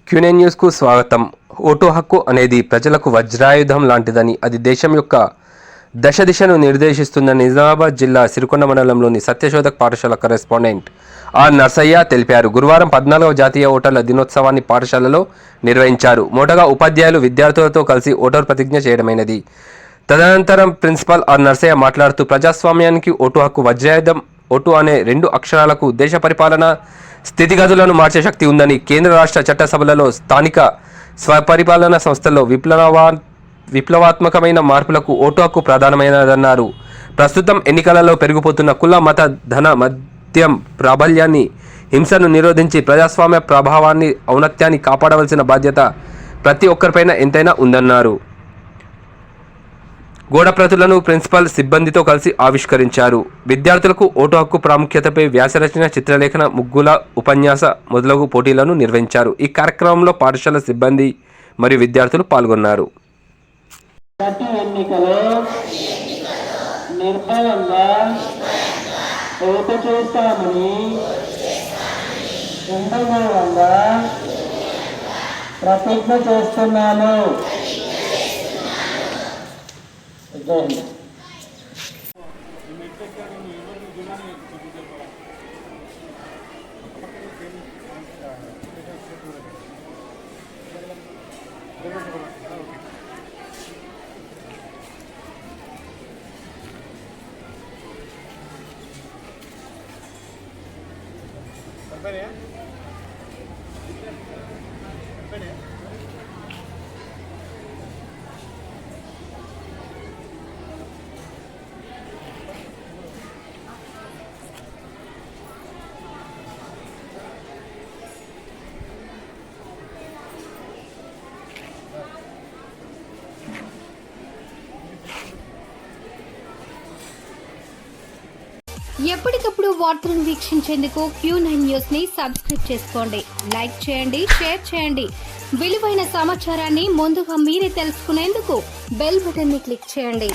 క్యూనే న్యూస్కు స్వాగతం. ఓటు హక్కు అనేది ప్రజలకు వజ్రాయుధం లాంటిదని, అది దేశం యొక్క దిశను నిర్దేశిస్తుందని నిజామాబాద్ జిల్లా సిరికొండ మండలంలోని సత్యశోధక్ పాఠశాల కరెస్పాండెంట్ ఆర్ నర్సయ్య తెలిపారు. గురువారం 14వ జాతీయ ఓటర్ల దినోత్సవాన్ని పాఠశాలలో నిర్వహించారు. మొదటగా ఉపాధ్యాయులు విద్యార్థులతో కలిసి ఓటర్ ప్రతిజ్ఞ చేయడమైనది. తదనంతరం ప్రిన్సిపల్ ఆర్ నర్సయ్య మాట్లాడుతూ, ప్రజాస్వామ్యానికి ఓటు హక్కు వజ్రాయుధం. ఓటు అనే 2 అక్షరాలకు దేశ పరిపాలన స్థితిగతులను మార్చే శక్తి ఉందని, కేంద్ర రాష్ట్ర చట్టసభలలో, స్థానిక స్వపరిపాలన సంస్థల్లో విప్లవాత్మకమైన మార్పులకు ఓటు హక్కు ప్రధానమైనదన్నారు. ప్రస్తుతం ఎన్నికలలో పెరిగిపోతున్న కుల, మత, ధన, మద్యం ప్రాబల్యాన్ని, హింసను నిరోధించి ప్రజాస్వామ్య ప్రభావాన్ని, ఔన్నత్యాన్ని కాపాడవలసిన బాధ్యత ప్రతి ఒక్కరిపైన ఎంతైనా ఉందన్నారు. గోడప్రతులను ప్రిన్సిపల్ సిబ్బందితో కలిసి ఆవిష్కరించారు. విద్యార్థులకు ఓటు హక్కు ప్రాముఖ్యతపై వ్యాసరచన, చిత్రలేఖన, ముగ్గుల, ఉపన్యాస మొదలగు పోటీలను నిర్వహించారు. ఈ కార్యక్రమంలో పాఠశాల సిబ్బంది మరియు విద్యార్థులు పాల్గొన్నారు. ప్రతి ఎన్నికలో నిర్భయంగా ఓటు చేస్తామని ఇందుమూలంగా ప్రతిజ్ఞ చేస్తున్నాను. ఎప్పటికప్పుడు వార్తలను వీక్షించేందుకు Q9 న్యూస్ ని సబ్స్క్రైబ్ చేసుకోండి, లైక్ చేయండి, షేర్ చేయండి. విలువైన సమాచారాన్ని ముందుగా మీరే తెలుసుకునేందుకు బెల్ బటన్ ని క్లిక్ చేయండి.